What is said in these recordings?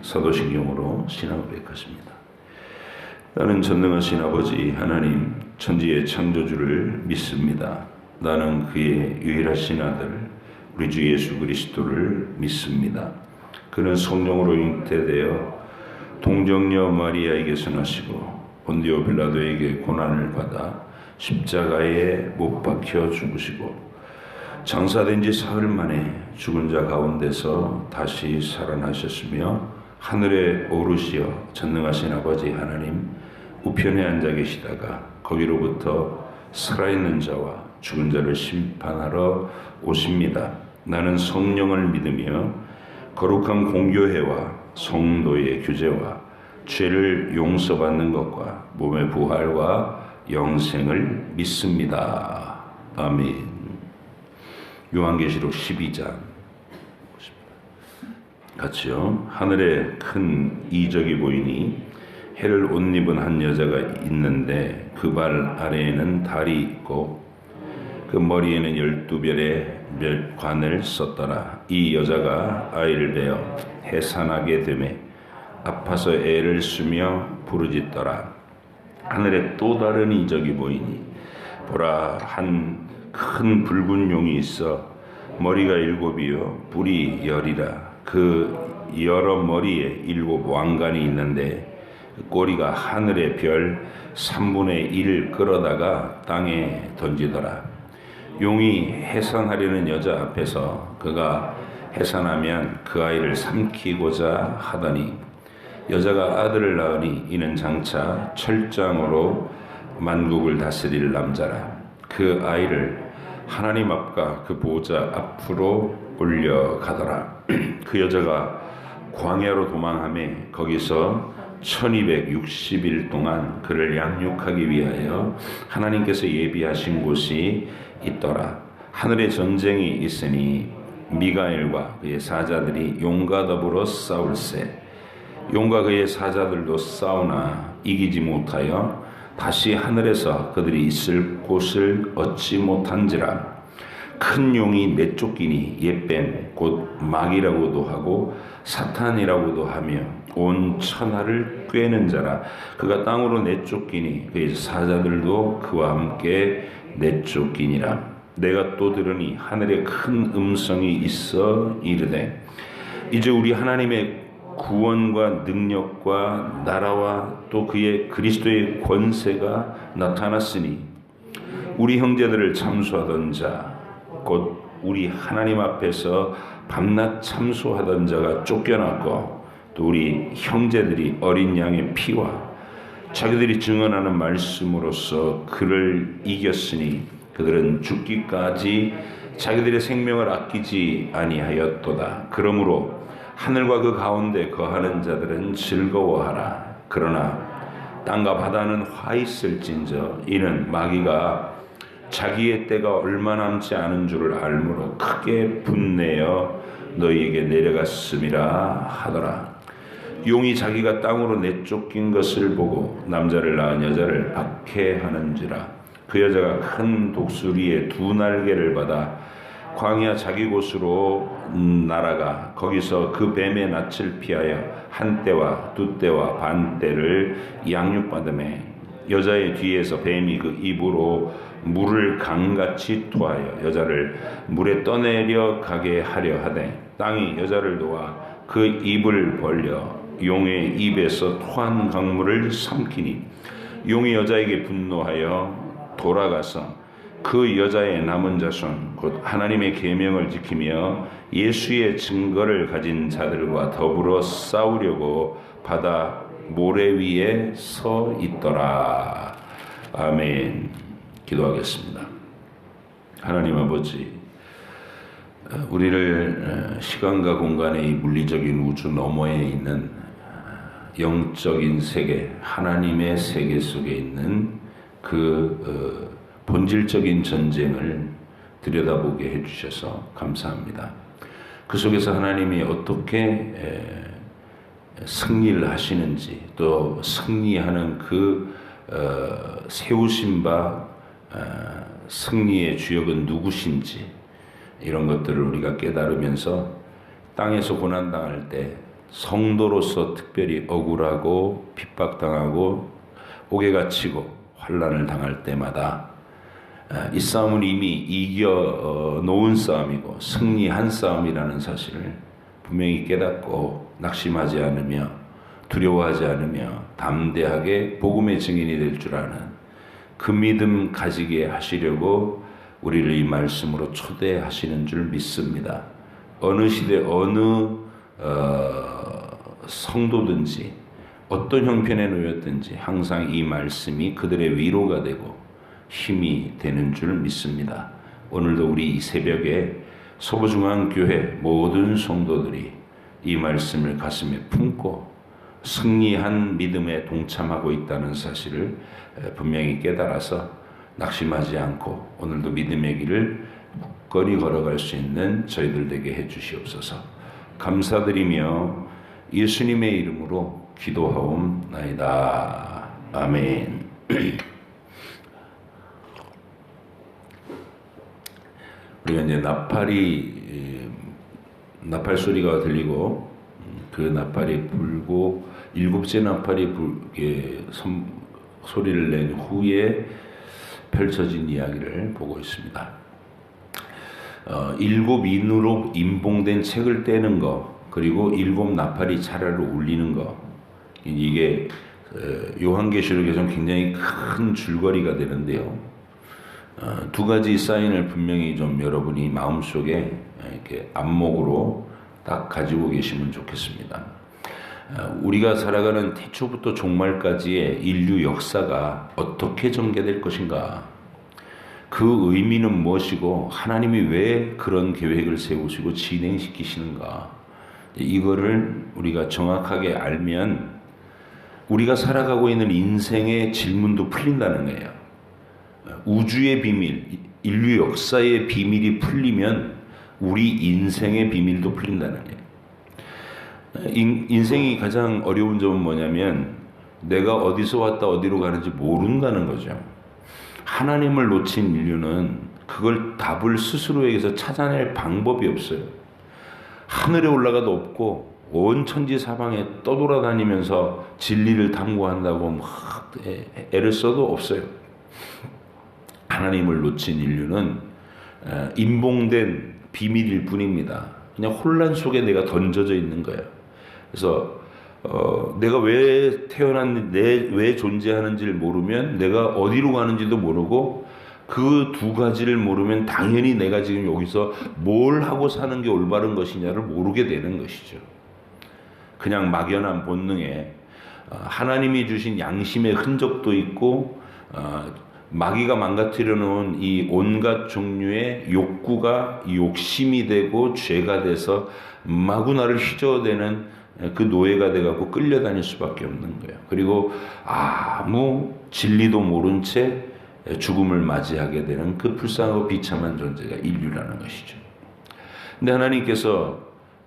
사도신경으로 신앙을 고백하십니다. 나는 전능하신 아버지 하나님 천지의 창조주를 믿습니다. 나는 그의 유일하신 아들 우리 주 예수 그리스도를 믿습니다. 그는 성령으로 잉태되어 동정녀 마리아에게서 나시고 본디오 빌라도에게 고난을 받아 십자가에 못 박혀 죽으시고 장사된 지 사흘 만에 죽은 자 가운데서 다시 살아나셨으며 하늘에 오르시어 전능하신 아버지 하나님 우편에 앉아 계시다가 거기로부터 살아있는 자와 죽은 자를 심판하러 오십니다. 나는 성령을 믿으며 거룩한 공교회와 성도의 규제와 죄를 용서받는 것과 몸의 부활과 영생을 믿습니다. 아멘. 요한계시록 12장 같이요. 하늘에 큰 이적이 보이니 해를 옷 입은 한 여자가 있는데 그 발 아래에는 달이 있고 그 머리에는 12별의 관을 썼더라. 이 여자가 아이를 베어 해산하게 되매 아파서 애를 쓰며 부르짖더라. 하늘에 또 다른 이적이 보이니 보라, 한 큰 붉은 용이 있어 머리가 7이요 뿔이 10이라. 그 여러 머리에 7 왕관이 있는데 그 꼬리가 하늘의 별 3분의 1을 끌어다가 땅에 던지더라. 용이 해산하려는 여자 앞에서 그가 해산하면 그 아이를 삼키고자 하더니 여자가 아들을 낳으니 이는 장차 철장으로 만국을 다스릴 남자라. 그 아이를 하나님 앞과 그 보좌 앞으로 올려가더라. 그 여자가 광야로 도망하매 거기서 1260일 동안 그를 양육하기 위하여 하나님께서 예비하신 곳이 있더라. 하늘에 전쟁이 있으니 미가엘과 그의 사자들이 용과 더불어 싸울세. 용과 그의 사자들도 싸우나 이기지 못하여 다시 하늘에서 그들이 있을 곳을 얻지 못한지라. 큰 용이 내쫓기니 옛뱀 곧 마귀라고도 하고 사탄이라고도 하며 온 천하를 꿰는 자라. 그가 땅으로 내쫓기니 그의 사자들도 그와 함께 내쫓기니라. 내가 또 들으니 하늘에 큰 음성이 있어 이르되 이제 우리 하나님의 구원과 능력과 나라와 또 그의 그리스도의 권세가 나타났으니 우리 형제들을 참소하던 자 곧 우리 하나님 앞에서 밤낮 참소하던 자가 쫓겨났고 또 우리 형제들이 어린 양의 피와 자기들이 증언하는 말씀으로써 그를 이겼으니 그들은 죽기까지 자기들의 생명을 아끼지 아니하였도다. 그러므로 하늘과 그 가운데 거하는 자들은 즐거워하라. 그러나 땅과 바다는 화 있을진저 이는 마귀가 자기의 때가 얼마 남지 않은 줄을 알므로 크게 분내어 너희에게 내려갔음이라 하더라. 용이 자기가 땅으로 내쫓긴 것을 보고 남자를 낳은 여자를 박해하는지라. 그 여자가 큰 독수리의 2 날개를 받아 광야 자기 곳으로 날아가 거기서 그 뱀의 낯을 피하여 1 때와 2 때와 반 때를 양육받으매 여자의 뒤에서 뱀이 그 입으로 물을 강같이 토하여 여자를 물에 떠내려 가게 하려 하되 땅이 여자를 놓아 그 입을 벌려 용의 입에서 토한 강물을 삼키니 용이 여자에게 분노하여 돌아가서 그 여자의 남은 자손 곧 하나님의 계명을 지키며 예수의 증거를 가진 자들과 더불어 싸우려고 바다 모래 위에 서 있더라. 아멘. 기도하겠습니다. 하나님 아버지, 우리를 시간과 공간의 이 물리적인 우주 너머에 있는 영적인 세계, 하나님의 세계 속에 있는 그 본질적인 전쟁을 들여다보게 해주셔서 감사합니다. 그 속에서 하나님이 어떻게 승리를 하시는지 또 승리하는 그 세우신 바 승리의 주역은 누구신지 이런 것들을 우리가 깨달으면서 땅에서 고난당할 때 성도로서 특별히 억울하고 핍박당하고 옥에 갇히고 환난을 당할 때마다 이 싸움은 이미 이겨 놓은 싸움이고 승리한 싸움이라는 사실을 분명히 깨닫고 낙심하지 않으며 두려워하지 않으며 담대하게 복음의 증인이 될 줄 아는 그 믿음 가지게 하시려고 우리를 이 말씀으로 초대하시는 줄 믿습니다. 어느 시대 어느 성도든지 어떤 형편에 놓였든지 항상 이 말씀이 그들의 위로가 되고 힘이 되는 줄 믿습니다. 오늘도 우리 이 새벽에 서부중앙교회 모든 성도들이 이 말씀을 가슴에 품고 승리한 믿음에 동참하고 있다는 사실을 분명히 깨달아서 낙심하지 않고 오늘도 믿음의 길을 굳건히 걸어갈 수 있는 저희들 되게 해주시옵소서. 감사드리며 예수님의 이름으로 기도하옵나이다. 아멘. 우리가 이제 나팔 소리가 들리고 그 나팔이 불고 일곱째 나팔이 소리를 낸 후에 펼쳐진 이야기를 보고 있습니다. 일곱 인으로 임봉된 책을 떼는 거, 그리고 일곱 나팔이 차례로 울리는 거, 이게 요한계시록에서는 굉장히 큰 줄거리가 되는데요. 두 가지 사인을 분명히 좀 여러분이 마음속에 이렇게 안목으로 딱 가지고 계시면 좋겠습니다. 우리가 살아가는 태초부터 종말까지의 인류 역사가 어떻게 전개될 것인가? 그 의미는 무엇이고 하나님이 왜 그런 계획을 세우시고 진행시키시는가? 이거를 우리가 정확하게 알면 우리가 살아가고 있는 인생의 질문도 풀린다는 거예요. 우주의 비밀, 인류 역사의 비밀이 풀리면 우리 인생의 비밀도 풀린다는 거예요. 인생이 가장 어려운 점은 뭐냐면 내가 어디서 왔다 어디로 가는지 모른다는 거죠. 하나님을 놓친 인류는 그걸 답을 스스로에게서 찾아낼 방법이 없어요. 하늘에 올라가도 없고 온 천지 사방에 떠돌아다니면서 진리를 탐구한다고 막 애를 써도 없어요. 하나님을 놓친 인류는 임봉된 비밀일 뿐입니다. 그냥 혼란 속에 내가 던져져 있는 거예요. 그래서 내가 왜 태어났는지, 왜 존재하는지를 모르면 내가 어디로 가는지도 모르고 그 두 가지를 모르면 당연히 내가 지금 여기서 뭘 하고 사는 게 올바른 것이냐를 모르게 되는 것이죠. 그냥 막연한 본능에 하나님이 주신 양심의 흔적도 있고 마귀가 망가뜨려 놓은 이 온갖 종류의 욕구가 욕심이 되고 죄가 돼서 마구 나를 휘저어대는 그 노예가 돼갖고 끌려다닐 수밖에 없는 거예요. 그리고 아무 진리도 모른 채 죽음을 맞이하게 되는 그 불쌍하고 비참한 존재가 인류라는 것이죠. 근데 하나님께서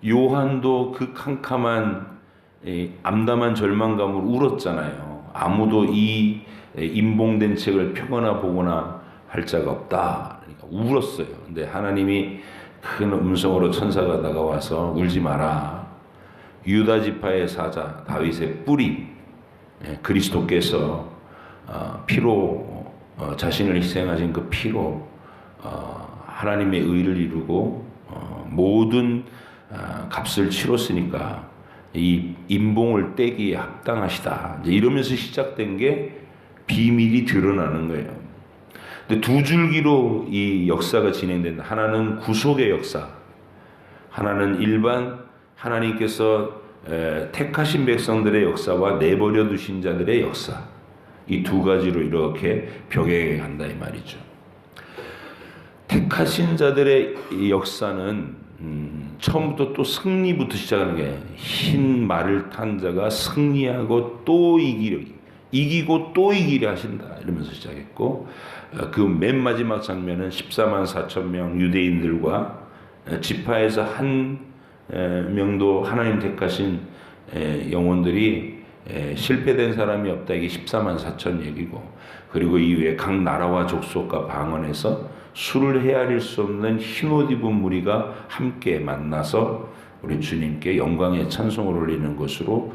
요한도 그 캄캄한 암담한 절망감으로 울었잖아요. 아무도 이 임봉된 책을 펴거나 보거나 할 자가 없다. 그러니까 울었어요. 근데 하나님이 큰 음성으로 천사가 다가와서 울지 마라. 유다 지파의 사자 다윗의 뿌리 그리스도께서 피로 자신을 희생하신 그 피로 하나님의 의를 이루고 모든 값을 치렀으니까 이 임봉을 떼기에 합당하시다. 이제 이러면서 시작된 게 비밀이 드러나는 거예요. 근데 두 줄기로 이 역사가 진행된다. 하나는 구속의 역사, 하나는 일반 하나님께서 택하신 백성들의 역사와 내버려 두신 자들의 역사. 이 두 가지로 이렇게 병행해 간다 이 말이죠. 택하신 자들의 이 역사는 처음부터 또 승리부터 시작하는 게 흰 말을 탄 자가 승리하고 또 이기고 또 이기려 하신다 이러면서 시작했고 그 맨 마지막 장면은 14만 4천 명 유대인들과 지파에서 한 명도 하나님 택하신 영혼들이 실패된 사람이 없다. 이게 14만 4천 얘기고 그리고 이후에 각 나라와 족속과 방언에서 술을 헤아릴 수 없는 흰옷 입은 무리가 함께 만나서 우리 주님께 영광의 찬송을 올리는 것으로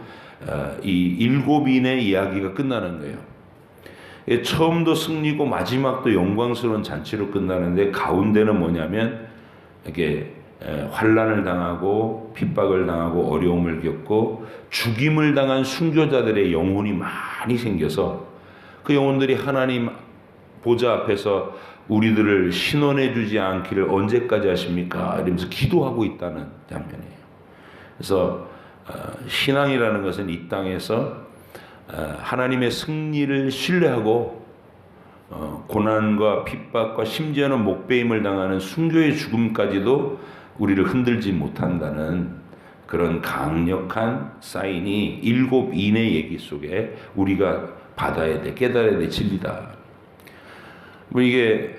이 7인의 이야기가 끝나는 거예요. 처음도 승리고 마지막도 영광스러운 잔치로 끝나는데 가운데는 뭐냐면 이렇게 환난을 당하고 핍박을 당하고 어려움을 겪고 죽임을 당한 순교자들의 영혼이 많이 생겨서 그 영혼들이 하나님 보좌 앞에서 우리들을 신원해 주지 않기를 언제까지 하십니까? 이러면서 기도하고 있다는 장면이에요. 그래서 신앙이라는 것은 이 땅에서 하나님의 승리를 신뢰하고 고난과 핍박과 심지어는 목배임을 당하는 순교의 죽음까지도 우리를 흔들지 못한다는 그런 강력한 사인이 7인의 얘기 속에 우리가 받아야 돼, 깨달아야 돼 진리다. 뭐 이게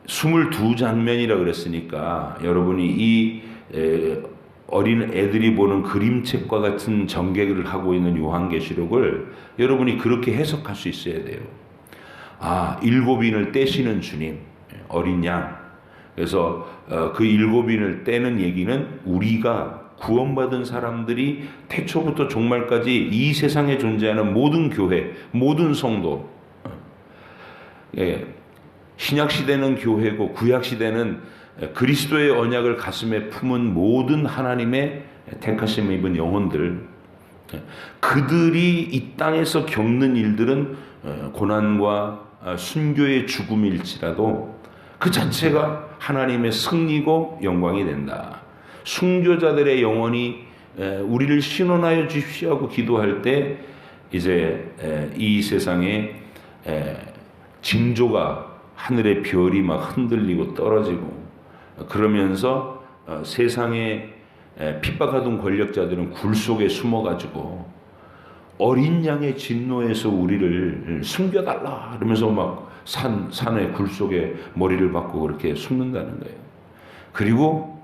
22장면이라 그랬으니까 여러분이 이 어린 애들이 보는 그림책과 같은 전개를 하고 있는 요한계시록을 여러분이 그렇게 해석할 수 있어야 돼요. 7인을 떼시는 주님, 어린 양. 그래서 그 7인을 떼는 얘기는 우리가 구원받은 사람들이 태초부터 종말까지 이 세상에 존재하는 모든 교회, 모든 성도, 신약시대는 교회고 구약시대는 그리스도의 언약을 가슴에 품은 모든 하나님의 택하심을 입은 영혼들, 그들이 이 땅에서 겪는 일들은 고난과 순교의 죽음일지라도 그 자체가 하나님의 승리고 영광이 된다. 순교자들의 영혼이 우리를 신원하여 주십시오 하고 기도할 때 이제 이 세상에 징조가 하늘의 별이 막 흔들리고 떨어지고 그러면서 세상에 핍박하던 권력자들은 굴 속에 숨어가지고 어린 양의 진노에서 우리를 숨겨달라 그러면서 막 산의 굴 속에 머리를 박고 그렇게 숨는다는 거예요. 그리고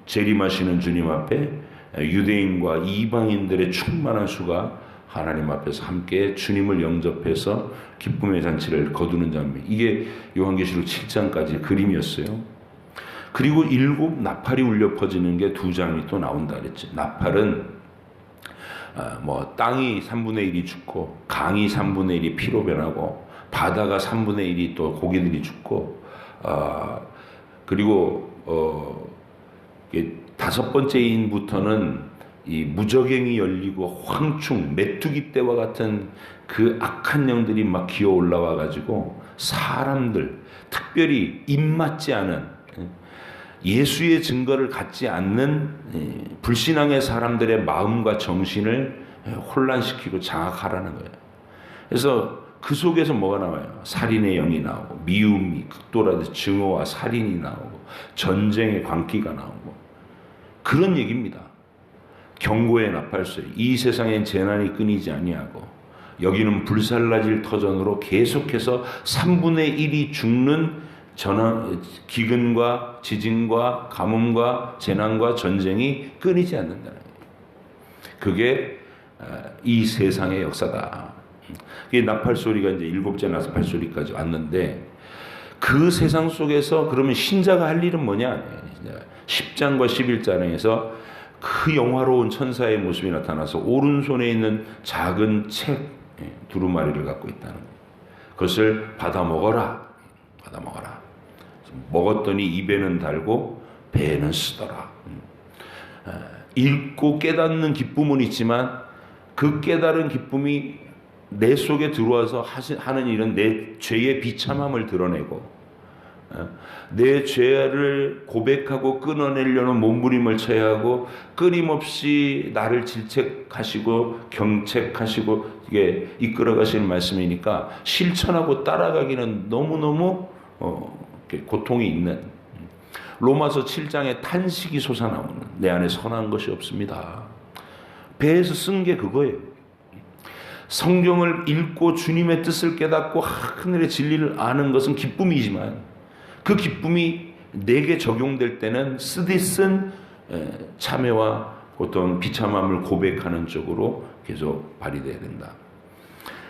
재림하시는 주님 앞에 유대인과 이방인들의 충만한 수가 하나님 앞에서 함께 주님을 영접해서 기쁨의 잔치를 거두는 장면. 이게 요한계시록 7장까지 그림이었어요. 그리고 7 나팔이 울려 퍼지는 게 2장이 또 나온다 그랬지. 나팔은 뭐 땅이 3분의 1이 죽고 강이 3분의 1이 피로 변하고 바다가 3분의 1이 또 고기들이 죽고 그리고 5번째인부터는 이 무저갱이 열리고 황충 메뚜기 떼와 같은 그 악한 영들이 막 기어 올라와 가지고 사람들, 특별히 입맞지 않은 예수의 증거를 갖지 않는 불신앙의 사람들의 마음과 정신을 혼란시키고 장악하라는 거예요. 그래서 그 속에서 뭐가 나와요? 살인의 영이 나오고 미움이 극도라듯 증오와 살인이 나오고 전쟁의 광기가 나오고 그런 얘기입니다. 경고의 나팔소리. 이 세상엔 재난이 끊이지 아니하고 여기는 불살라질 터전으로 계속해서 3분의 1이 죽는 기근과 지진과 가뭄과 재난과 전쟁이 끊이지 않는다는 거예요. 그게 이 세상의 역사다. 이 나팔 소리가 이제 7째 나팔 소리까지 왔는데 그 세상 속에서 그러면 신자가 할 일은 뭐냐? 10장과 11장에서 그 영화로운 천사의 모습이 나타나서 오른손에 있는 작은 책 두루마리를 갖고 있다는 거예요. 그것을 받아 먹어라. 받아 먹어라. 먹었더니 입에는 달고 배에는 쓰더라. 읽고 깨닫는 기쁨은 있지만 그 깨달은 기쁨이 내 속에 들어와서 하는 일은 내 죄의 비참함을 드러내고 내 죄를 고백하고 끊어내려는 몸부림을 쳐야 하고 끊임없이 나를 질책하시고 경책하시고 이게 이끌어가시는 말씀이니까 실천하고 따라가기는 너무너무 고통이 있는 로마서 7장에 탄식이 솟아나오는 내 안에 선한 것이 없습니다. 배에서 쓴 게 그거예요. 성경을 읽고 주님의 뜻을 깨닫고 하늘의 진리를 아는 것은 기쁨이지만 그 기쁨이 내게 적용될 때는 쓰디쓴 참회와 어떤 비참함을 고백하는 쪽으로 계속 발휘돼야 된다.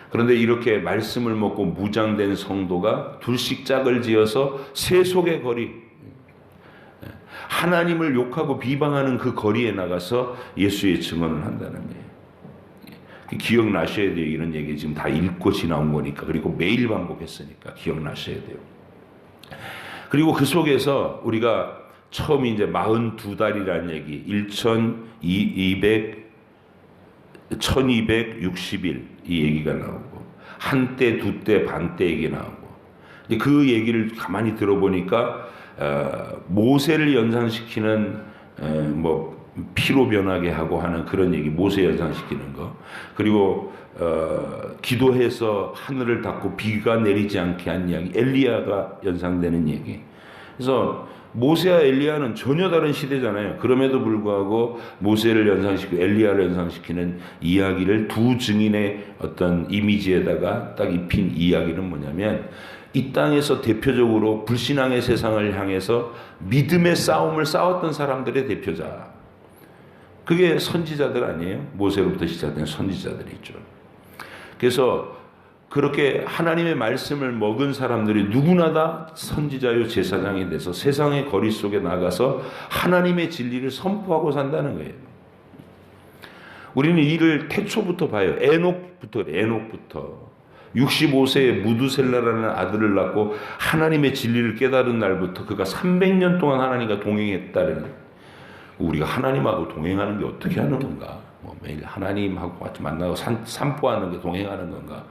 그런데 이렇게 말씀을 먹고 무장된 성도가 둘씩 짝을 지어서 세속의 거리, 하나님을 욕하고 비방하는 그 거리에 나가서 예수의 증언을 한다는 거예요. 기억나셔야 돼요. 이런 얘기 지금 다 읽고 지나온 거니까. 그리고 매일 반복했으니까 기억나셔야 돼요. 그리고 그 속에서 우리가 처음 이제 42달이라는 얘기, 1260일 이 얘기가 나오고, 한때, 두때, 반때 얘기 나오고, 그 얘기를 가만히 들어보니까 모세를 연상시키는 뭐 피로 변하게 하고 하는 그런 얘기, 모세 연상시키는 거, 그리고 기도해서 하늘을 닫고 비가 내리지 않게 한 이야기, 엘리야가 연상되는 얘기. 그래서 모세와 엘리야는 전혀 다른 시대잖아요. 그럼에도 불구하고 모세를 연상시키고 엘리야를 연상시키는 이야기를 두 증인의 어떤 이미지에다가 딱 입힌 이야기는 뭐냐면, 이 땅에서 대표적으로 불신앙의 세상을 향해서 믿음의 싸움을 싸웠던 사람들의 대표자, 그게 선지자들 아니에요? 모세로부터 시작된 선지자들이 있죠. 그래서 그렇게 하나님의 말씀을 먹은 사람들이 누구나 다 선지자요 제사장이 돼서 세상의 거리 속에 나가서 하나님의 진리를 선포하고 산다는 거예요. 우리는 이를 태초부터 봐요. 에녹부터 65세에 무두셀라라는 아들을 낳고 하나님의 진리를 깨달은 날부터 그가 300년 동안 하나님과 동행했다는 거예요. 우리가 하나님하고 동행하는 게 어떻게 하는 건가? 뭐 매일 하나님하고 같이 만나고 산보하는 게 동행하는 건가?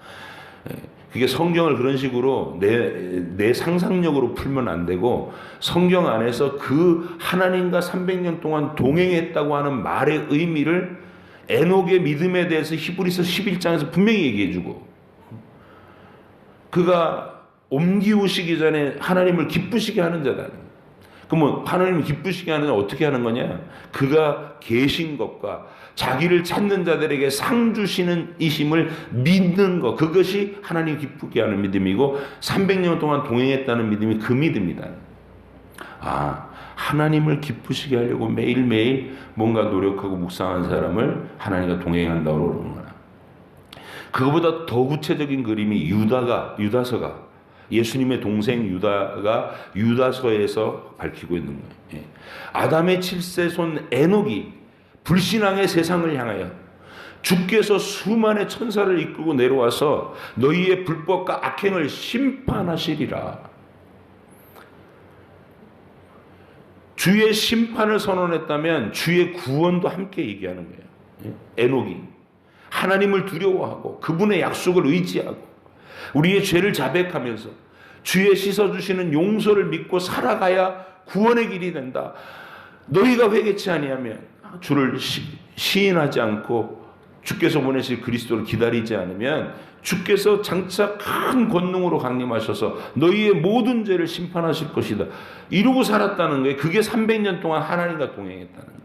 그게 성경을 그런 식으로 내 상상력으로 풀면 안 되고, 성경 안에서 그 하나님과 300년 동안 동행했다고 하는 말의 의미를 에녹의 믿음에 대해서 히브리서 11장에서 분명히 얘기해주고, 그가 옮기우시기 전에 하나님을 기쁘시게 하는 자다. 그러면 하나님을 기쁘시게 하는 자는 어떻게 하는 거냐? 그가 계신 것과 자기를 찾는 자들에게 상 주시는 이심을 믿는 것, 그것이 하나님 기쁘게 하는 믿음이고, 300년 동안 동행했다는 믿음이 그 믿음이다. 아, 하나님을 기쁘시게 하려고 매일매일 뭔가 노력하고 묵상한 사람을 하나님과 동행한다고 그러는구나. 그거보다 더 구체적인 그림이 유다서가, 예수님의 동생 유다가 유다서에서 밝히고 있는 거예요. 아담의 7세손 에녹이 불신앙의 세상을 향하여 주께서 수만의 천사를 이끌고 내려와서 너희의 불법과 악행을 심판하시리라. 주의 심판을 선언했다면 주의 구원도 함께 얘기하는 거예요. 에녹이 하나님을 두려워하고 그분의 약속을 의지하고 우리의 죄를 자백하면서 주의 씻어주시는 용서를 믿고 살아가야 구원의 길이 된다. 너희가 회개치 아니하면, 주를 시인하지 않고 주께서 보내실 그리스도를 기다리지 않으면 주께서 장차 큰 권능으로 강림하셔서 너희의 모든 죄를 심판하실 것이다. 이러고 살았다는 거예요. 그게 300년 동안 하나님과 동행했다는 거예요.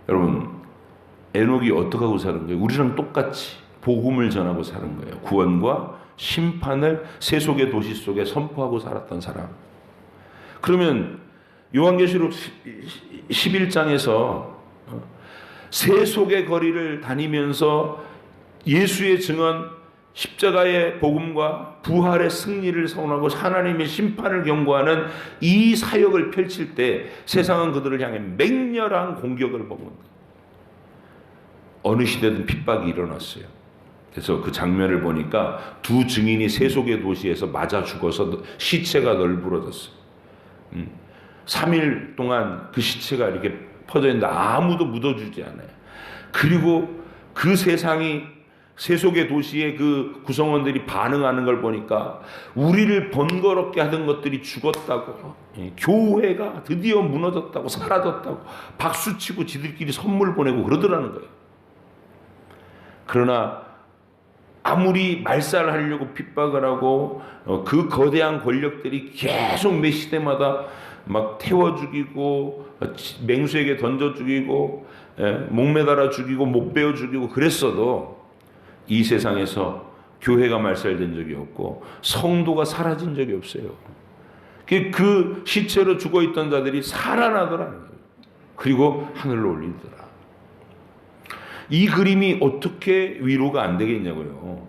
여러분, 에녹이 어떻게 하고 사는 거예요? 우리랑 똑같이 복음을 전하고 사는 거예요. 구원과 심판을 세속의 도시 속에 선포하고 살았던 사람. 그러면 요한계시록 11장에서 세속의 거리를 다니면서 예수의 증언, 십자가의 복음과 부활의 승리를 선언하고 하나님의 심판을 경고하는 이 사역을 펼칠 때 세상은 그들을 향해 맹렬한 공격을 벌입니다. 어느 시대든 핍박이 일어났어요. 그래서 그 장면을 보니까 두 증인이 세속의 도시에서 맞아 죽어서 시체가 널브러졌어요. 3일 동안 그 시체가 이렇게 퍼져 있는데 아무도 묻어주지 않아요. 그리고 그 세상이, 세속의 도시의 그 구성원들이 반응하는 걸 보니까 우리를 번거롭게 하던 것들이 죽었다고, 교회가 드디어 무너졌다고, 사라졌다고 박수치고 지들끼리 선물 보내고 그러더라는 거예요. 그러나 아무리 말살을 하려고 핍박을 하고 그 거대한 권력들이 계속 매 시대마다 막 태워 죽이고 맹수에게 던져 죽이고 목매달아 죽이고 못 베어 죽이고 그랬어도 이 세상에서 교회가 말살된 적이 없고 성도가 사라진 적이 없어요. 그 시체로 죽어있던 자들이 살아나더라는 거예요. 그리고 하늘로 올리더라. 이 그림이 어떻게 위로가 안 되겠냐고요.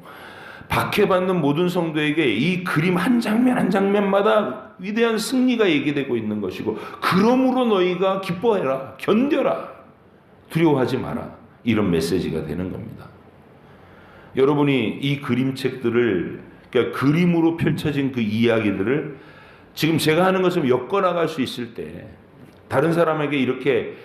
박해받는 모든 성도에게 이 그림 한 장면 한 장면마다 위대한 승리가 얘기되고 있는 것이고, 그러므로 너희가 기뻐해라, 견뎌라, 두려워하지 마라, 이런 메시지가 되는 겁니다. 여러분이 이 그림책들을, 그러니까 그림으로 펼쳐진 그 이야기들을 지금 제가 하는 것처럼 엮어나갈 수 있을 때, 다른 사람에게 이렇게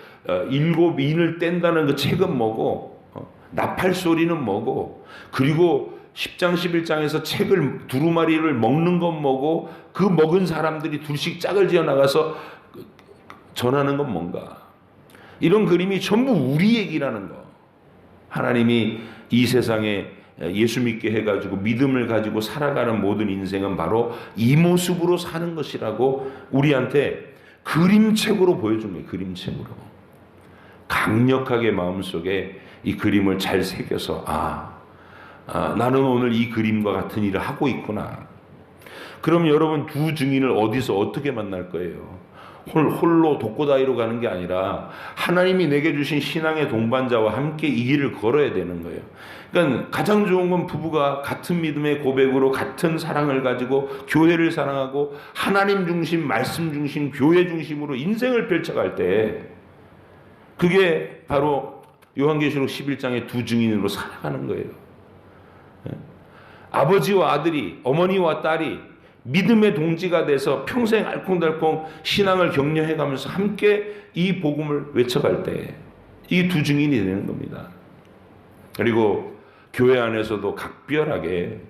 일곱 인을 뗀다는 그 책은 뭐고, 나팔 소리는 뭐고, 그리고 10장 11장에서 책을 두루마리를 먹는 건 뭐고, 그 먹은 사람들이 둘씩 짝을 지어 나가서 전하는 건 뭔가, 이런 그림이 전부 우리 얘기라는 거. 하나님이 이 세상에 예수 믿게 해가지고 믿음을 가지고 살아가는 모든 인생은 바로 이 모습으로 사는 것이라고 우리한테 그림책으로 보여준 거예요. 그림책으로. 강력하게 마음속에 이 그림을 잘 새겨서 나는 오늘 이 그림과 같은 일을 하고 있구나. 그럼 여러분, 두 증인을 어디서 어떻게 만날 거예요? 홀로 독고다이로 가는 게 아니라 하나님이 내게 주신 신앙의 동반자와 함께 이 길을 걸어야 되는 거예요. 그러니까 가장 좋은 건 부부가 같은 믿음의 고백으로 같은 사랑을 가지고 교회를 사랑하고 하나님 중심, 말씀 중심, 교회 중심으로 인생을 펼쳐갈 때, 그게 바로 요한계시록 11장의 두 증인으로 살아가는 거예요. 아버지와 아들이, 어머니와 딸이 믿음의 동지가 돼서 평생 알콩달콩 신앙을 격려해가면서 함께 이 복음을 외쳐갈 때 이 두 증인이 되는 겁니다. 그리고 교회 안에서도 각별하게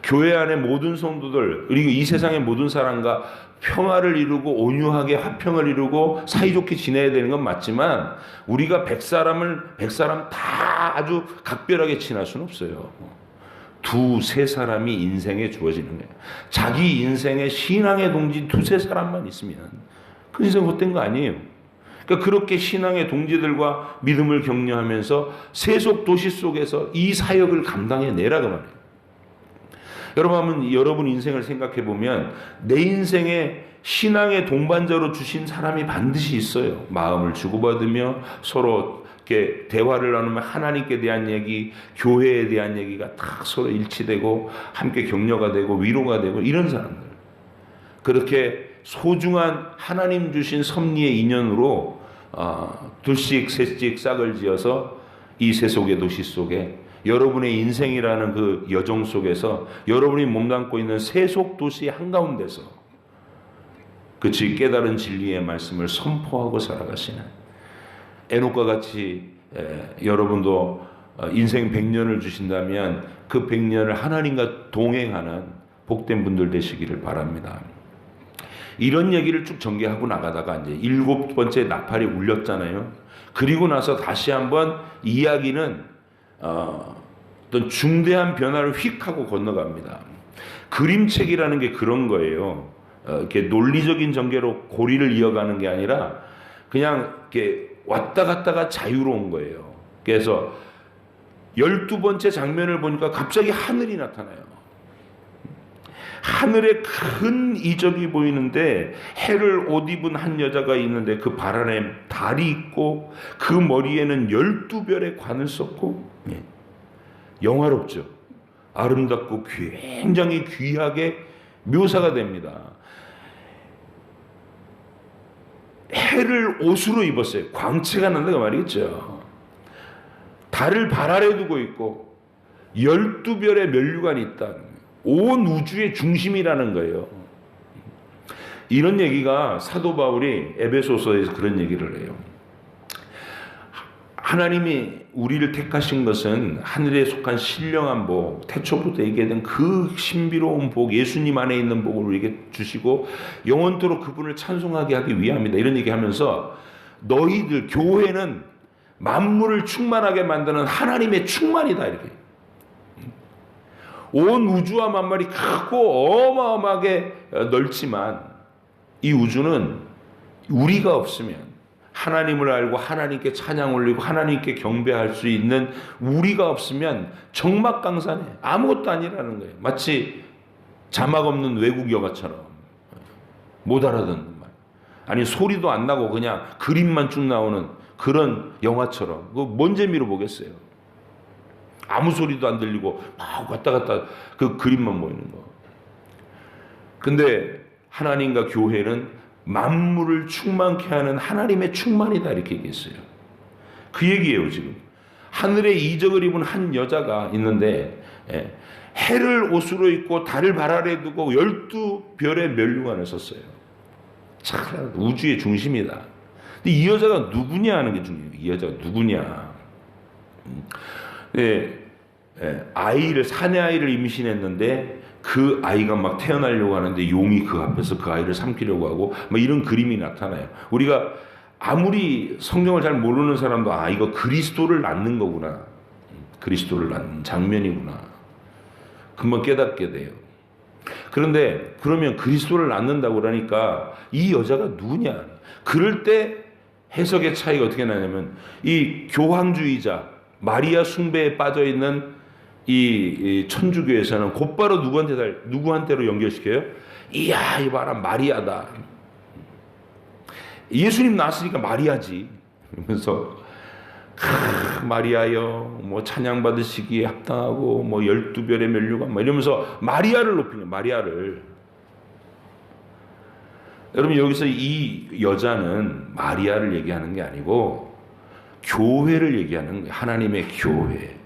교회 안의 모든 성도들, 그리고 이 세상의 모든 사람과 평화를 이루고 온유하게 화평을 이루고 사이좋게 지내야 되는 건 맞지만, 우리가 100사람 다 아주 각별하게 지낼 수는 없어요. 두세 사람이 인생에 주어지는 거예요. 자기 인생에 신앙의 동지 두세 사람만 있으면 그 인생 헛된 거 아니에요. 그러니까 그렇게 신앙의 동지들과 믿음을 격려하면서 세속 도시 속에서 이 사역을 감당해내라 그 말이에요. 여러분 인생을 생각해 보면 내 인생에 신앙의 동반자로 주신 사람이 반드시 있어요. 마음을 주고받으며 서로 이렇게 대화를 나누면 하나님께 대한 얘기, 교회에 대한 얘기가 딱 서로 일치되고 함께 격려가 되고 위로가 되고, 이런 사람들. 그렇게 소중한 하나님 주신 섭리의 인연으로 둘씩 셋씩 싹을 지어서 이 세속의 도시 속에, 여러분의 인생이라는 그 여정 속에서 여러분이 몸담고 있는 세속 도시 한가운데서 그치 깨달은 진리의 말씀을 선포하고 살아가시는, 에녹과 같이 여러분도 인생 100년을 주신다면 그 100년을 하나님과 동행하는 복된 분들 되시기를 바랍니다. 이런 얘기를 쭉 전개하고 나가다가 이제 7번째 나팔이 울렸잖아요. 그리고 나서 다시 한번 이야기는 어떤 중대한 변화를 휙 하고 건너갑니다. 그림책이라는 게 그런 거예요. 이렇게 논리적인 전개로 고리를 이어가는 게 아니라 그냥 이렇게 왔다 갔다가 자유로운 거예요. 그래서 12번째 장면을 보니까 갑자기 하늘이 나타나요. 하늘에 큰 이적이 보이는데 해를 옷 입은 한 여자가 있는데 그 발 안에 달이 있고 그 머리에는 12별의 관을 썼고, 영화롭죠. 아름답고 굉장히 귀하게 묘사가 됩니다. 해를 옷으로 입었어요. 광채가 난다고 말이겠죠. 달을 발 아래 두고 있고 12별의 면류관이 있다. 온 우주의 중심이라는 거예요. 이런 얘기가 사도 바울이 에베소서에서 그런 얘기를 해요. 하나님이 우리를 택하신 것은 하늘에 속한 신령한 복, 태초부터 얘기하던 그 신비로운 복, 예수님 안에 있는 복을 우리에게 주시고 영원토록 그분을 찬송하게 하기 위함이다. 이런 얘기하면서 너희들 교회는 만물을 충만하게 만드는 하나님의 충만이다. 이렇게. 온 우주와 만물이 크고 어마어마하게 넓지만 이 우주는 우리가 없으면, 하나님을 알고 하나님께 찬양 올리고 하나님께 경배할 수 있는 우리가 없으면 정막강산에 아무것도 아니라는 거예요. 마치 자막 없는 외국 영화처럼 못 알아듣는 말, 아니 소리도 안 나고 그냥 그림만 쭉 나오는 그런 영화처럼, 그거 뭔 재미로 보겠어요. 아무 소리도 안 들리고 막 왔다 갔다 그 그림만 보이는 거. 근데 하나님과 교회는 만물을 충만케 하는 하나님의 충만이다 이렇게 얘기했어요. 그 얘기예요. 지금 하늘에 이적을 입은 한 여자가 있는데 해를 옷으로 입고 달을 발 아래 두고 12별의 면류관을 썼어요. 참 우주의 중심이다. 근데 이 여자가 누구냐 하는 게 중요해요. 이 여자가 누구냐. 아이를 사내 아이를 임신했는데 그 아이가 막 태어나려고 하는데 용이 그 앞에서 그 아이를 삼키려고 하고 뭐 이런 그림이 나타나요. 우리가 아무리 성경을 잘 모르는 사람도 이거 그리스도를 낳는 거구나. 그리스도를 낳는 장면이구나. 금방 깨닫게 돼요. 그런데 그러면 그리스도를 낳는다고 그러니까 이 여자가 누구냐? 그럴 때 해석의 차이가 어떻게 나냐면 이 교황주의자 마리아 숭배에 빠져 있는 이 천주교에서는 곧바로 누구한테로 연결시켜요? 이야, 이 봐라, 마리아다. 예수님 낳았으니까 마리아지. 그러면서 마리아여, 뭐 찬양 받으시기에 합당하고 뭐 12별의 면류관 뭐 이러면서 마리아를 높이는 거예요. 마리아를. 여러분 여기서 이 여자는 마리아를 얘기하는 게 아니고 교회를 얘기하는 거예요. 하나님의 교회.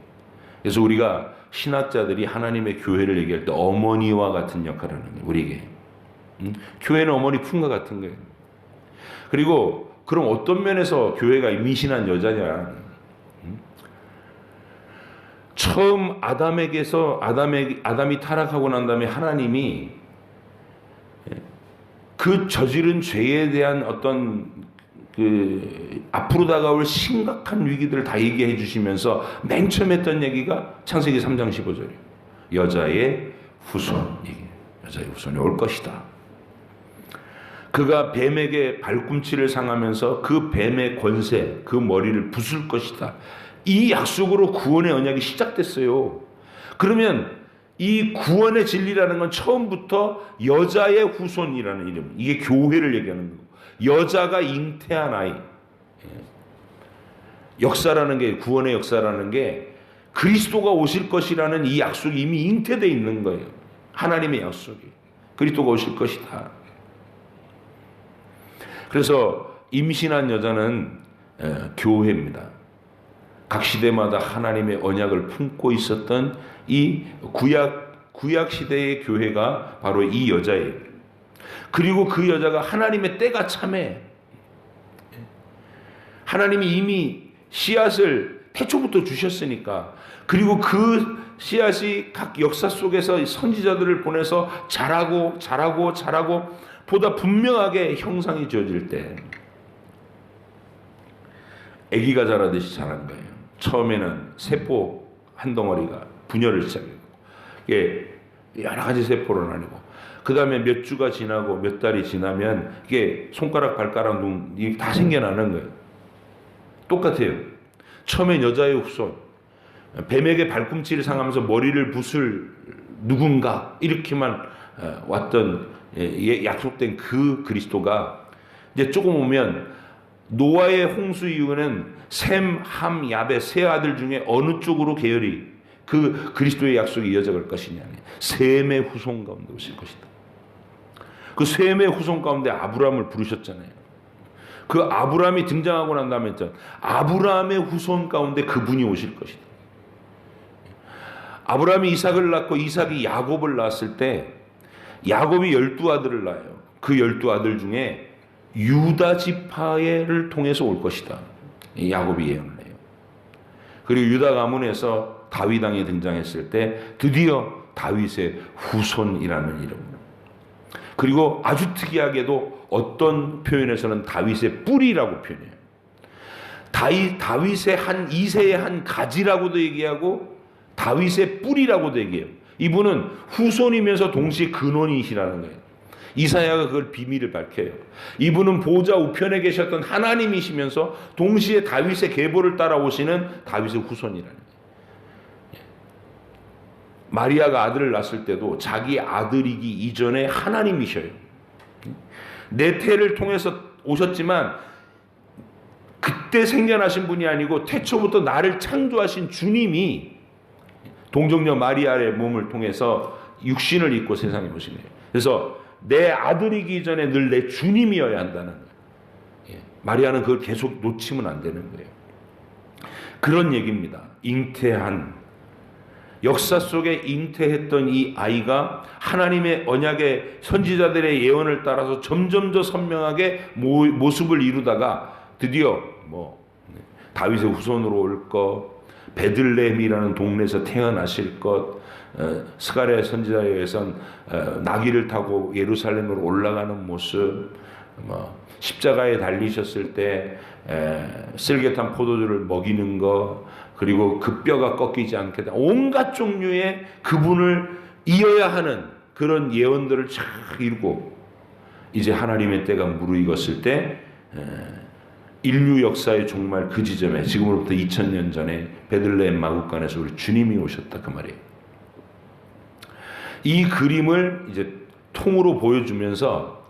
그래서 우리가 신학자들이 하나님의 교회를 얘기할 때 어머니와 같은 역할을 하는 거예요. 우리에게. 교회는 어머니 품과 같은 거예요. 그리고 그럼 어떤 면에서 교회가 임신한 여자냐? 처음 아담이 타락하고 난 다음에 하나님이 그 저지른 죄에 대한 어떤 앞으로 다가올 심각한 위기들을 다 얘기해 주시면서 맨 처음 했던 얘기가 창세기 3장 15절이에요. 여자의 후손 얘기. 여자의 후손이 올 것이다. 그가 뱀에게 발꿈치를 상하면서 그 뱀의 권세, 그 머리를 부술 것이다. 이 약속으로 구원의 언약이 시작됐어요. 그러면 이 구원의 진리라는 건 처음부터 여자의 후손이라는 이름. 이게 교회를 얘기하는 거고. 여자가 잉태한 아이. 역사라는 게, 구원의 역사라는 게 그리스도가 오실 것이라는 이 약속이 이미 잉태되어 있는 거예요. 하나님의 약속이. 그리스도가 오실 것이다. 그래서 임신한 여자는 교회입니다. 각 시대마다 하나님의 언약을 품고 있었던 이 구약 시대의 교회가 바로 이 여자예요. 그리고 그 여자가 하나님의 때가 참해. 하나님이 이미 씨앗을 태초부터 주셨으니까, 그리고 그 씨앗이 각 역사 속에서 선지자들을 보내서 자라고 보다 분명하게 형상이 지어질 때 아기가 자라듯이 자란 거예요. 처음에는 세포 한 덩어리가 분열을 시작해요. 이게 여러 가지 세포로 나뉘고, 그 다음에 몇 주가 지나고 몇 달이 지나면 이게 손가락, 발가락, 눈, 이게 다 생겨나는 거예요. 똑같아요. 처음엔 여자의 후손, 뱀에게 발꿈치를 상하면서 머리를 부술 누군가, 이렇게만 왔던 약속된 그 그리스도가 이제 조금 오면 노아의 홍수 이후에는 셈, 함, 야벳 세 아들 중에 어느 쪽으로 계열이 그 그리스도의 약속이 이어져갈 것이냐. 셈의 후손 가운데 오실 것이다. 그 셈의 후손 가운데 아브라함을 부르셨잖아요. 그 아브라함이 등장하고 난 다음에 아브라함의 후손 가운데 그분이 오실 것이다. 아브라함이 이삭을 낳고 이삭이 야곱을 낳았을 때 야곱이 12아들을 낳아요. 그 12아들 중에 유다 지파를 통해서 올 것이다. 야곱이 예언을 해요. 그리고 유다 가문에서 다윗 왕이 등장했을 때 드디어 다윗의 후손이라는 이름입니다. 그리고 아주 특이하게도 어떤 표현에서는 다윗의 뿌리라고 표현해요. 다윗의 한 2세의 한 가지라고도 얘기하고 다윗의 뿌리라고도 얘기해요. 이분은 후손이면서 동시에 근원이시라는 거예요. 이사야가 그걸 비밀을 밝혀요. 이분은 보좌 우편에 계셨던 하나님이시면서 동시에 다윗의 계보를 따라오시는 다윗의 후손이라는 거예요. 마리아가 아들을 낳았을 때도 자기 아들이기 이전에 하나님이셔요. 내 태를 통해서 오셨지만 그때 생겨나신 분이 아니고 태초부터 나를 창조하신 주님이 동정녀 마리아의 몸을 통해서 육신을 입고 세상에 오신 거예요. 그래서 내 아들이기 전에 늘 내 주님이어야 한다는 거예요. 예. 마리아는 그걸 계속 놓치면 안 되는 거예요. 그런 얘기입니다. 잉태한, 역사 속에 잉태했던 이 아이가 하나님의 언약의 선지자들의 예언을 따라서 점점 더 선명하게 모습을 이루다가 드디어 다윗의 후손으로 올 것, 베들레헴이라는 동네에서 태어나실 것, 스가랴 선지자에 의해선 나귀를 타고 예루살렘으로 올라가는 모습, 십자가에 달리셨을 때 쓸개탄 포도주를 먹이는 것, 그리고 그 뼈가 꺾이지 않게 된 온갖 종류의 그분을 이어야 하는 그런 예언들을 쫙 이루고, 이제 하나님의 때가 무르익었을 때 인류 역사의 정말 그 지점에, 지금으로부터 2000년 전에 베들레헴 마구간에서 우리 주님이 오셨다, 그 말이에요. 이 그림을 이제 통으로 보여주면서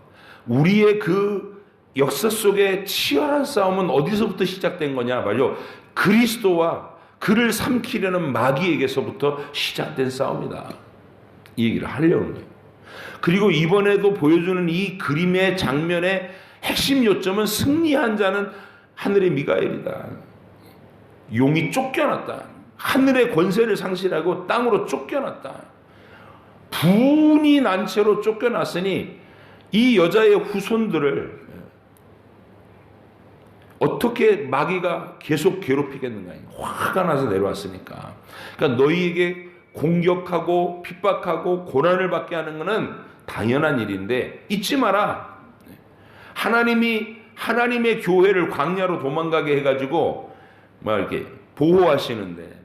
우리의 그 역사 속의 치열한 싸움은 어디서부터 시작된 거냐 말이죠. 그리스도와 그를 삼키려는 마귀에게서부터 시작된 싸움이다, 이 얘기를 하려는 거예요. 그리고 이번에도 보여주는 이 그림의 장면의 핵심 요점은 승리한 자는 하늘의 미가엘이다. 용이 쫓겨났다. 하늘의 권세를 상실하고 땅으로 쫓겨났다. 분이 난 채로 쫓겨났으니 이 여자의 후손들을 어떻게 마귀가 계속 괴롭히겠는가. 화가 나서 내려왔으니까. 그러니까 너희에게 공격하고 핍박하고 고난을 받게 하는 것은 당연한 일인데 잊지 마라. 하나님의 교회를 광야로 도망가게 해가지고 막 이렇게 보호하시는데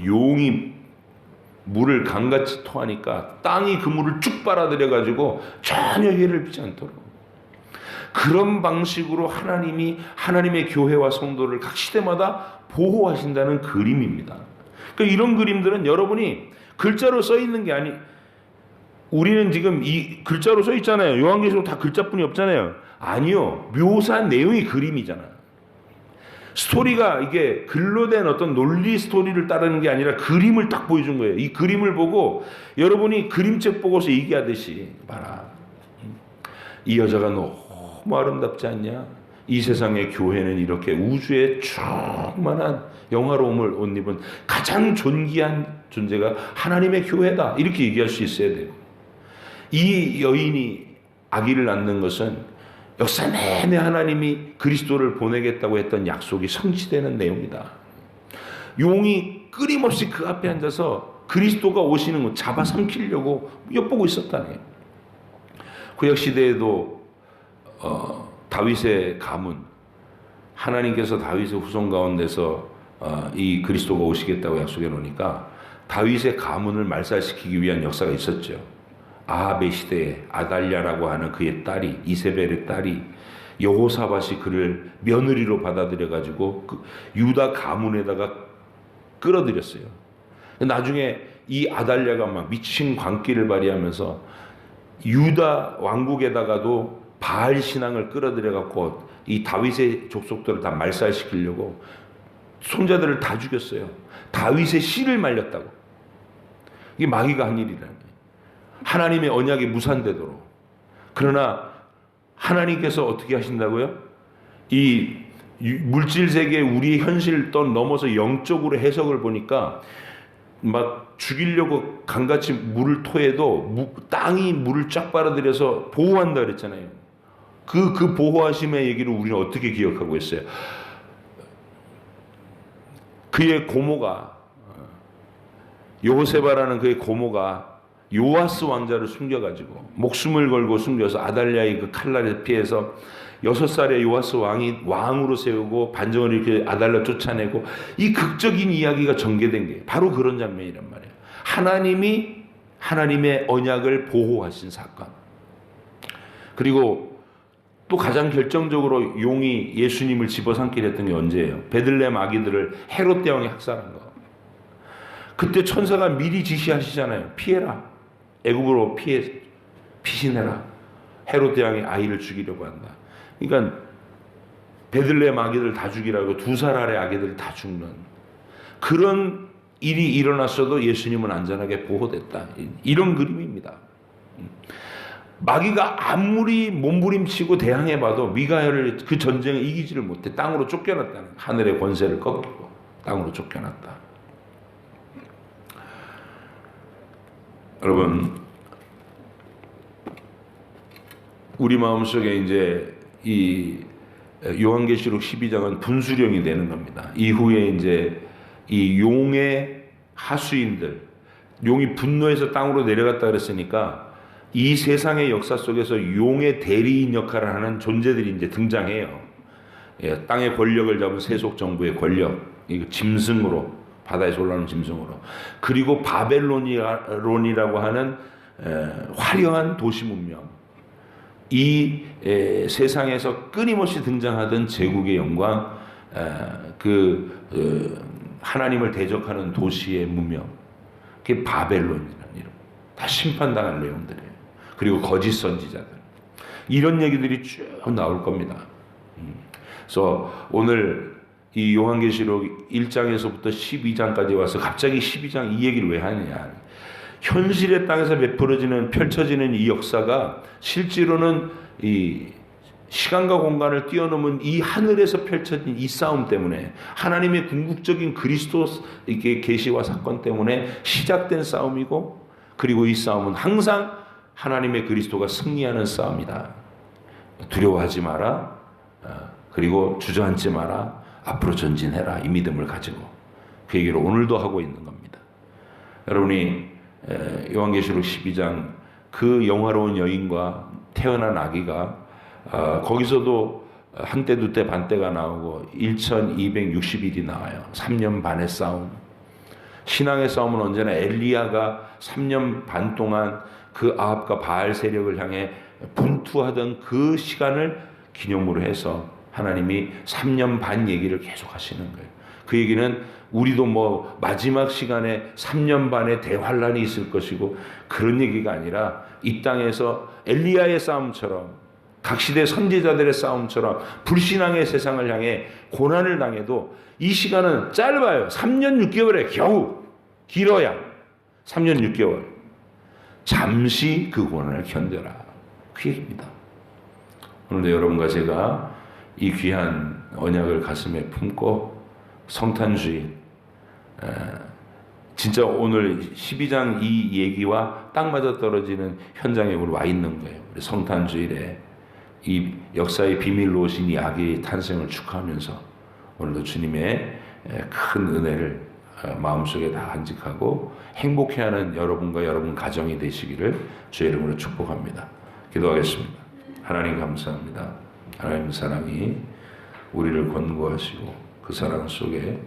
용이 물을 강같이 토하니까 땅이 그 물을 쭉 빨아들여가지고 전혀 해를 비지 않도록, 그런 방식으로 하나님의 교회와 성도를 각 시대마다 보호하신다는 그림입니다. 그러니까 이런 그림들은 여러분이 글자로 써 있는 게 우리는 지금 이 글자로 써 있잖아요. 요한계시록 다 글자뿐이 없잖아요. 아니요. 묘사한 내용이 그림이잖아요. 스토리가 이게 글로 된 어떤 논리 스토리를 따르는 게 아니라 그림을 딱 보여준 거예요. 이 그림을 보고 여러분이 그림책 보고서 얘기하듯이, 봐라, 이 여자가 너무 아름답지 않냐? 이 세상의 교회는 이렇게 우주의 충만한 영화로움을 옷 입은 가장 존귀한 존재가 하나님의 교회다, 이렇게 얘기할 수 있어야 돼요. 이 여인이 아기를 낳는 것은 역사 내내 하나님이 그리스도를 보내겠다고 했던 약속이 성취되는 내용이다. 용이 끊임없이 그 앞에 앉아서 그리스도가 오시는 거 잡아삼키려고 엿보고 있었다네요. 구약시대에도 다윗의 가문, 하나님께서 다윗의 후손 가운데서 이 그리스도가 오시겠다고 약속해 놓으니까 다윗의 가문을 말살시키기 위한 역사가 있었죠. 아합의 시대에 아달랴라고 하는 그의 딸이, 이세벨의 딸이, 여호사밧이 그를 며느리로 받아들여가지고 그 유다 가문에다가 끌어들였어요. 나중에 이 아달랴가 막 미친 광기를 발휘하면서 유다 왕국에다가도 바알 신앙을 끌어들여갖고 이 다윗의 족속들을 다 말살시키려고 손자들을 다 죽였어요. 다윗의 씨를 말렸다고. 이게 마귀가 한 일이라는 거예요. 하나님의 언약이 무산되도록. 그러나 하나님께서 어떻게 하신다고요? 이 물질 세계 우리의 현실을 넘어서 영적으로 해석을 보니까 막 죽이려고 강같이 물을 토해도 땅이 물을 쫙 빨아들여서 보호한다 그랬잖아요. 그 보호하심의 얘기를 우리는 어떻게 기억하고 있어요? 그의 고모가, 여호세바라는 그의 고모가 요아스 왕자를 숨겨가지고 목숨을 걸고 숨겨서 아달랴의 그 칼날에 피해서 6살의 요아스 왕이 왕으로 세우고 반정을 이렇게 아달랴 쫓아내고, 이 극적인 이야기가 전개된 게 바로 그런 장면이란 말이에요. 하나님이 하나님의 언약을 보호하신 사건. 그리고 또 가장 결정적으로 용이 예수님을 집어삼키려 했던 게 언제예요? 베들레헴 아기들을 헤롯 대왕이 학살한 거. 그때 천사가 미리 지시하시잖아요. 피해라. 애굽으로 피신해라. 헤롯 대왕이 아이를 죽이려고 한다. 그러니까 베들레헴 아기들 다 죽이라고 2살 아래 아기들 다 죽는 그런 일이 일어났어도 예수님은 안전하게 보호됐다. 이런 그림입니다. 마귀가 아무리 몸부림치고 대항해봐도 미가엘을 그 전쟁을 이기지를 못해. 땅으로 쫓겨났다는, 하늘의 권세를 꺾이고 땅으로 쫓겨났다. 여러분, 우리 마음속에 이제 이 요한계시록 12장은 분수령이 되는 겁니다. 이후에 이제 이 용의 하수인들, 용이 분노해서 땅으로 내려갔다 그랬으니까 이 세상의 역사 속에서 용의 대리인 역할을 하는 존재들이 이제 등장해요. 예, 땅의 권력을 잡은 세속 정부의 권력, 이거 짐승으로, 바다에서 올라오는 짐승으로. 그리고 바벨론이라고 하는 화려한 도시 문명. 이 세상에서 끊임없이 등장하던 제국의 영광, 하나님을 대적하는 도시의 문명. 그게 바벨론이라는 이름. 다 심판당할 내용들이에요. 그리고 거짓 선지자들. 이런 얘기들이 쭉 나올 겁니다. 그래서 오늘 이 요한계시록 1장에서부터 12장까지 와서 갑자기 12장 이 얘기를 왜 하느냐. 현실의 땅에서 펼쳐지는 이 역사가 실제로는 이 시간과 공간을 뛰어넘은 이 하늘에서 펼쳐진 이 싸움 때문에, 하나님의 궁극적인 그리스도 계시와 사건 때문에 시작된 싸움이고, 그리고 이 싸움은 항상 하나님의 그리스도가 승리하는 싸움이다. 두려워하지 마라. 그리고 주저앉지 마라. 앞으로 전진해라. 이 믿음을 가지고 그 얘기를 오늘도 하고 있는 겁니다. 여러분이 요한계시록 12장 그 영화로운 여인과 태어난 아기가 거기서도 한때 두때 반때가 나오고 1260일이 나와요. 3년 반의 싸움. 신앙의 싸움은 언제나 엘리야가 3년 반 동안 그 아합과 바알 세력을 향해 분투하던 그 시간을 기념으로 해서 하나님이 3년 반 얘기를 계속 하시는 거예요. 그 얘기는 우리도 뭐 마지막 시간에 3년 반의 대환란이 있을 것이고 그런 얘기가 아니라 이 땅에서 엘리야의 싸움처럼, 각 시대 선지자들의 싸움처럼 불신앙의 세상을 향해 고난을 당해도 이 시간은 짧아요. 3년 6개월에 겨우, 길어야 3년 6개월. 잠시 그 고난을 견뎌라. 그 얘기입니다. 오늘도 여러분과 제가 이 귀한 언약을 가슴에 품고 성탄주일, 진짜 오늘 12장 이 얘기와 딱 맞아떨어지는 현장에 우리 와 있는 거예요. 우리 성탄주일에 이 역사의 비밀로 오신 이 아기의 탄생을 축하하면서 오늘도 주님의 큰 은혜를 마음속에 다 간직하고 행복해하는 여러분과 여러분 가정이 되시기를 주의 이름으로 축복합니다. 기도하겠습니다. 하나님 감사합니다. 하나님 사랑이 우리를 권고하시고 그 사랑 속에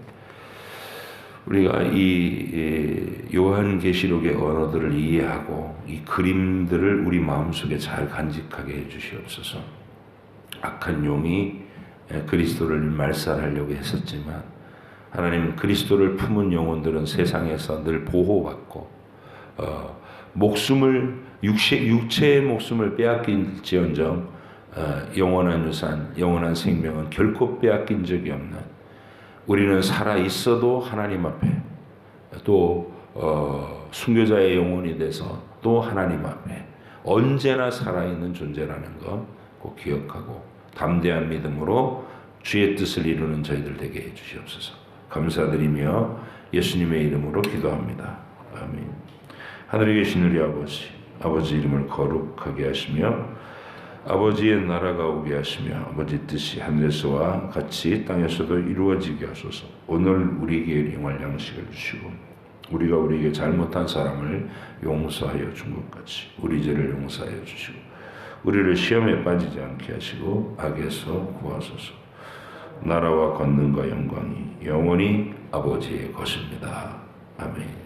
우리가 이 요한계시록의 언어들을 이해하고 이 그림들을 우리 마음속에 잘 간직하게 해주시옵소서. 악한 용이 그리스도를 말살하려고 했었지만 하나님, 그리스도를 품은 영혼들은 세상에서 늘 보호받고 육체의 목숨을 빼앗길지언정 영원한 유산, 영원한 생명은 결코 빼앗긴 적이 없는, 우리는 살아 있어도 하나님 앞에, 또 순교자의 영혼이 돼서 또 하나님 앞에 언제나 살아있는 존재라는 것 꼭 기억하고 담대한 믿음으로 주의 뜻을 이루는 저희들 되게 해주시옵소서. 감사드리며 예수님의 이름으로 기도합니다. 아멘. 하늘에 계신 우리 아버지, 아버지 이름을 거룩하게 하시며 아버지의 나라가 오게 하시며 아버지 뜻이 하늘에서와 같이 땅에서도 이루어지게 하소서. 오늘 우리에게 일용할 양식을 주시고 우리가 우리에게 잘못한 사람을 용서하여 준 것 같이 우리 죄를 용서하여 주시고 우리를 시험에 빠지지 않게 하시고 악에서 구하소서. 나라와 권능과 영광이 영원히 아버지의 것입니다. 아멘.